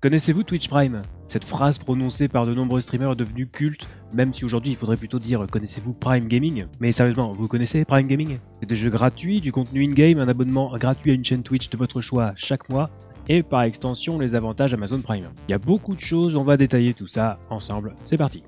Connaissez-vous Twitch Prime? Cette phrase prononcée par de nombreux streamers est devenue culte, même si aujourd'hui il faudrait plutôt dire connaissez-vous Prime Gaming? Mais sérieusement, vous connaissez Prime Gaming? C'est des jeux gratuits, du contenu in-game, un abonnement gratuit à une chaîne Twitch de votre choix chaque mois, et par extension les avantages Amazon Prime. Il y a beaucoup de choses, on va détailler tout ça ensemble, c'est parti.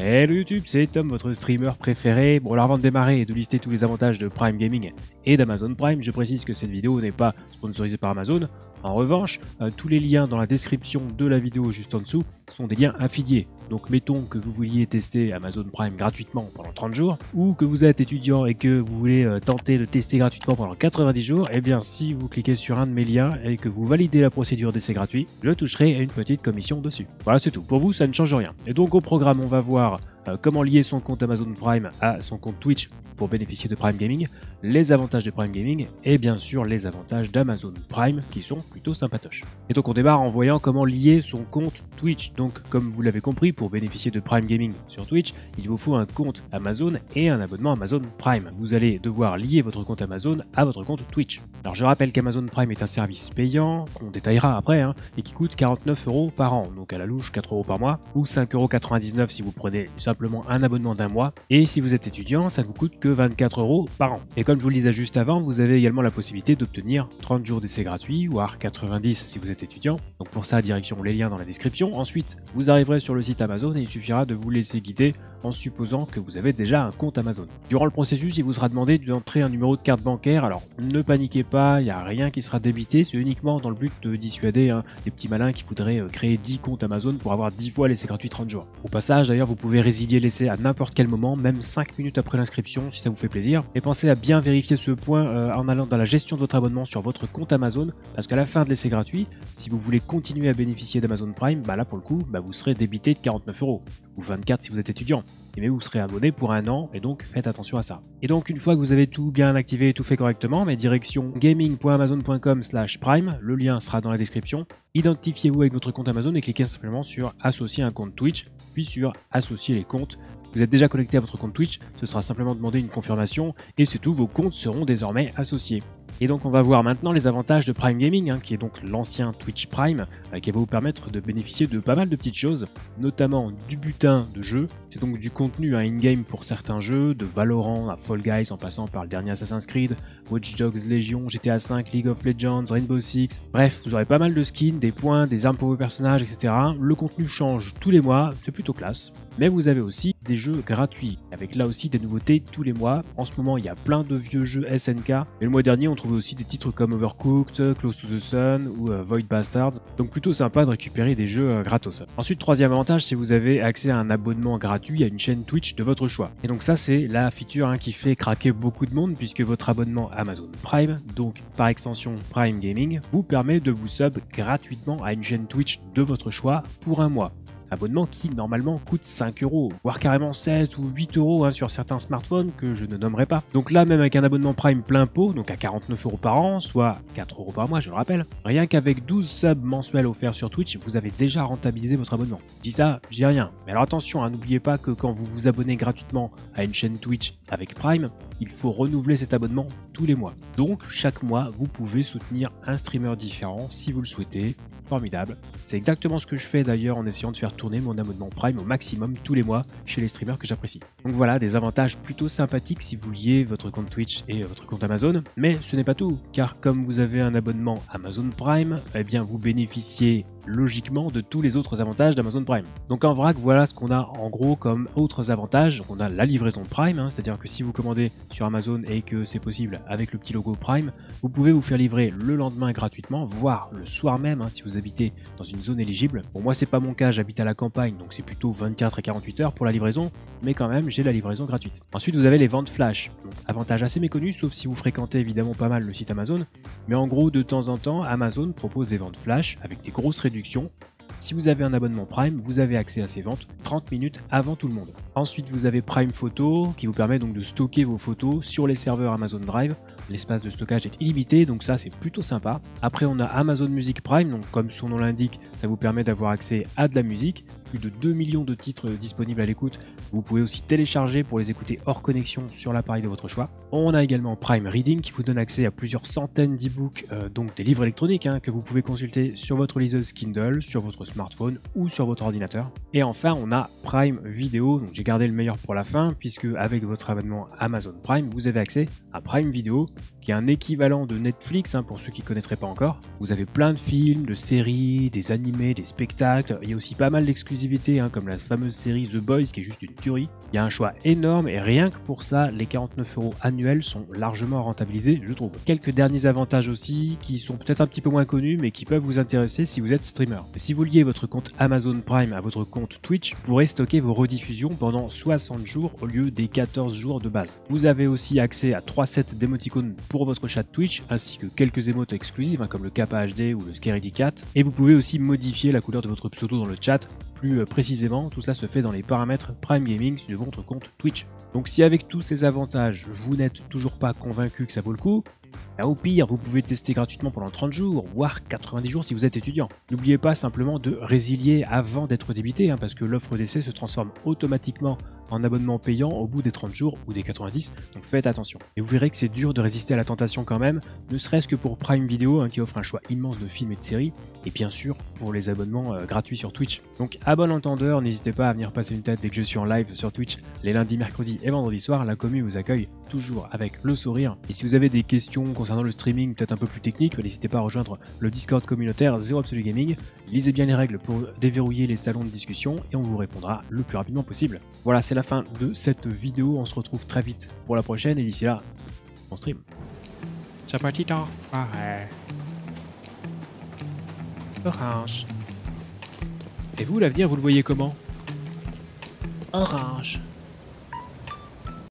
Hello YouTube, c'est Tom, votre streamer préféré. Bon alors avant de démarrer et de lister tous les avantages de Prime Gaming et d'Amazon Prime, je précise que cette vidéo n'est pas sponsorisée par Amazon. En revanche, tous les liens dans la description de la vidéo juste en dessous sont des liens affiliés. Donc mettons que vous vouliez tester Amazon Prime gratuitement pendant 30 jours, ou que vous êtes étudiant et que vous voulez tenter de tester gratuitement pendant 90 jours, et bien si vous cliquez sur un de mes liens et que vous validez la procédure d'essai gratuit, je toucherai une petite commission dessus. Voilà, c'est tout. Pour vous, ça ne change rien. Et donc au programme, on va voir comment lier son compte Amazon Prime à son compte Twitch pour bénéficier de Prime Gaming, les avantages de Prime Gaming et bien sûr les avantages d'Amazon Prime qui sont plutôt sympatoches. Et donc on démarre en voyant comment lier son compte Twitch. Donc comme vous l'avez compris, pour bénéficier de Prime Gaming sur Twitch, il vous faut un compte Amazon et un abonnement Amazon Prime. Vous allez devoir lier votre compte Amazon à votre compte Twitch. Alors je rappelle qu'Amazon Prime est un service payant, qu'on détaillera après, et qui coûte 49 € par an, donc à la louche 4 € par mois, ou 5,99 € si vous prenez simplement un abonnement d'un mois, et si vous êtes étudiant, ça ne vous coûte que 24 € par an. Et comme je vous le disais juste avant, vous avez également la possibilité d'obtenir 30 jours d'essai gratuit, voire 90 si vous êtes étudiant. Donc pour ça, direction les liens dans la description. Ensuite, vous arriverez sur le site Amazon et il suffira de vous laisser guider en supposant que vous avez déjà un compte Amazon. Durant le processus, il vous sera demandé d'entrer un numéro de carte bancaire. Alors ne paniquez pas, il n'y a rien qui sera débité, c'est uniquement dans le but de dissuader les petits malins qui voudraient créer 10 comptes Amazon pour avoir 10 fois l'essai gratuit 30 jours. Au passage, d'ailleurs, vous pouvez résilier l'essai à n'importe quel moment, même 5 minutes après l'inscription si ça vous fait plaisir. Et pensez à bien vérifier ce point en allant dans la gestion de votre abonnement sur votre compte Amazon, parce qu'à la fin de l'essai gratuit, si vous voulez continuer à bénéficier d'Amazon Prime, là pour le coup, vous serez débité de 49 €, ou 24 si vous êtes étudiant. Mais vous serez abonné pour un an et donc faites attention à ça. Et donc une fois que vous avez tout bien activé et tout fait correctement, direction gaming.amazon.com/prime, le lien sera dans la description. Identifiez-vous avec votre compte Amazon et cliquez simplement sur associer un compte Twitch, puis sur associer les comptes. Vous êtes déjà connecté à votre compte Twitch, ce sera simplement demander une confirmation et c'est tout, vos comptes seront désormais associés. Et donc on va voir maintenant les avantages de Prime Gaming, qui est donc l'ancien Twitch Prime, qui va vous permettre de bénéficier de pas mal de petites choses, notamment du butin de jeu. C'est donc du contenu in-game pour certains jeux, de Valorant à Fall Guys en passant par le dernier Assassin's Creed, Watch Dogs Legion, GTA V, League of Legends, Rainbow Six. Bref, vous aurez pas mal de skins, des points, des armes pour vos personnages, etc. Le contenu change tous les mois, c'est plutôt classe. Mais vous avez aussi des jeux gratuits, avec là aussi des nouveautés tous les mois. En ce moment, il y a plein de vieux jeux SNK, mais le mois dernier, on trouvait aussi des titres comme Overcooked, Close to the Sun ou Void Bastards. Donc plutôt sympa de récupérer des jeux gratos. Ensuite, troisième avantage, c'est que vous avez accès à un abonnement gratuit à une chaîne Twitch de votre choix. Et donc ça, c'est la feature qui fait craquer beaucoup de monde, puisque votre abonnement Amazon Prime, donc par extension Prime Gaming, vous permet de vous sub gratuitement à une chaîne Twitch de votre choix pour un mois. Abonnement qui normalement coûte 5 €, voire carrément 7 ou 8 € sur certains smartphones que je ne nommerai pas. Donc là, même avec un abonnement Prime plein pot, donc à 49 € par an, soit 4 € par mois, je le rappelle, rien qu'avec 12 subs mensuels offerts sur Twitch, vous avez déjà rentabilisé votre abonnement. Je dis ça, je dis rien. Mais alors attention, n'oubliez pas que quand vous vous abonnez gratuitement à une chaîne Twitch avec Prime, il faut renouveler cet abonnement tous les mois. Donc chaque mois, vous pouvez soutenir un streamer différent si vous le souhaitez. Formidable. C'est exactement ce que je fais d'ailleurs en essayant de faire tourner mon abonnement Prime au maximum tous les mois chez les streamers que j'apprécie. Donc voilà, des avantages plutôt sympathiques si vous liez votre compte Twitch et votre compte Amazon. Mais ce n'est pas tout, car comme vous avez un abonnement Amazon Prime, vous bénéficiez logiquement de tous les autres avantages d'Amazon Prime. Donc en vrac, voilà ce qu'on a en gros comme autres avantages. On a la livraison Prime, c'est-à-dire que si vous commandez sur Amazon et que c'est possible avec le petit logo Prime, vous pouvez vous faire livrer le lendemain gratuitement, voire le soir même si vous habitez dans une zone éligible. Bon, moi c'est pas mon cas, j'habite à la campagne, donc c'est plutôt 24 et 48 heures pour la livraison, mais quand même j'ai la livraison gratuite. Ensuite vous avez les ventes flash, donc avantage assez méconnu, sauf si vous fréquentez évidemment pas mal le site Amazon, mais en gros de temps en temps Amazon propose des ventes flash avec des grosses réductions. Si vous avez un abonnement Prime, vous avez accès à ces ventes 30 minutes avant tout le monde. Ensuite, vous avez Prime Photo qui vous permet donc de stocker vos photos sur les serveurs Amazon Drive. L'espace de stockage est illimité, donc ça c'est plutôt sympa. Après, on a Amazon Music Prime, donc comme son nom l'indique, ça vous permet d'avoir accès à de la musique. Plus de 2 millions de titres disponibles à l'écoute Vous pouvez aussi télécharger pour les écouter hors connexion sur l'appareil de votre choix. On a également Prime Reading qui vous donne accès à plusieurs centaines d'e-books, donc des livres électroniques que vous pouvez consulter sur votre liseuse Kindle, sur votre smartphone ou sur votre ordinateur. Et enfin, on a Prime Video, donc j'ai gardé le meilleur pour la fin, puisque avec votre abonnement Amazon Prime, vous avez accès à Prime Video, qui est un équivalent de Netflix pour ceux qui ne connaîtraient pas encore. Vous avez plein de films, de séries, des animés, des spectacles. Il y a aussi pas mal d'exclusivités, comme la fameuse série The Boys, qui est juste une tuerie. Il y a un choix énorme et rien que pour ça, les 49 € annuels sont largement rentabilisés, je trouve. Quelques derniers avantages aussi, qui sont peut-être un petit peu moins connus, mais qui peuvent vous intéresser si vous êtes streamer. Si vous liez votre compte Amazon Prime à votre compte Twitch, vous pourrez stocker vos rediffusions pendant 60 jours au lieu des 14 jours de base. Vous avez aussi accès à 3 sets d'émoticônes pour votre chat Twitch, ainsi que quelques émotes exclusives, comme le Kappa HD ou le Scaredy Cat. Et vous pouvez aussi modifier la couleur de votre pseudo dans le chat. Plus précisément, tout cela se fait dans les paramètres Prime Gaming de votre compte Twitch. Donc si avec tous ces avantages, vous n'êtes toujours pas convaincu que ça vaut le coup, au pire, vous pouvez tester gratuitement pendant 30 jours, voire 90 jours si vous êtes étudiant. N'oubliez pas simplement de résilier avant d'être débité, parce que l'offre d'essai se transforme automatiquement en abonnement payant au bout des 30 jours ou des 90, donc faites attention. Et vous verrez que c'est dur de résister à la tentation quand même, ne serait-ce que pour Prime Video, qui offre un choix immense de films et de séries, et bien sûr pour les abonnements gratuits sur Twitch. Donc à bon entendeur, n'hésitez pas à venir passer une tête dès que je suis en live sur Twitch, les lundis, mercredis et vendredis soirs. La commu vous accueille toujours avec le sourire. Et si vous avez des questions concernant le streaming peut-être un peu plus technique, n'hésitez pas à rejoindre le Discord communautaire Zero Absolu Gaming. Lisez bien les règles pour déverrouiller les salons de discussion et on vous répondra le plus rapidement possible. Voilà, c'est la fin de cette vidéo. On se retrouve très vite pour la prochaine et d'ici là, on stream. C'est parti d'enfoiré. Orange. Et vous, l'avenir, vous le voyez comment? Orange.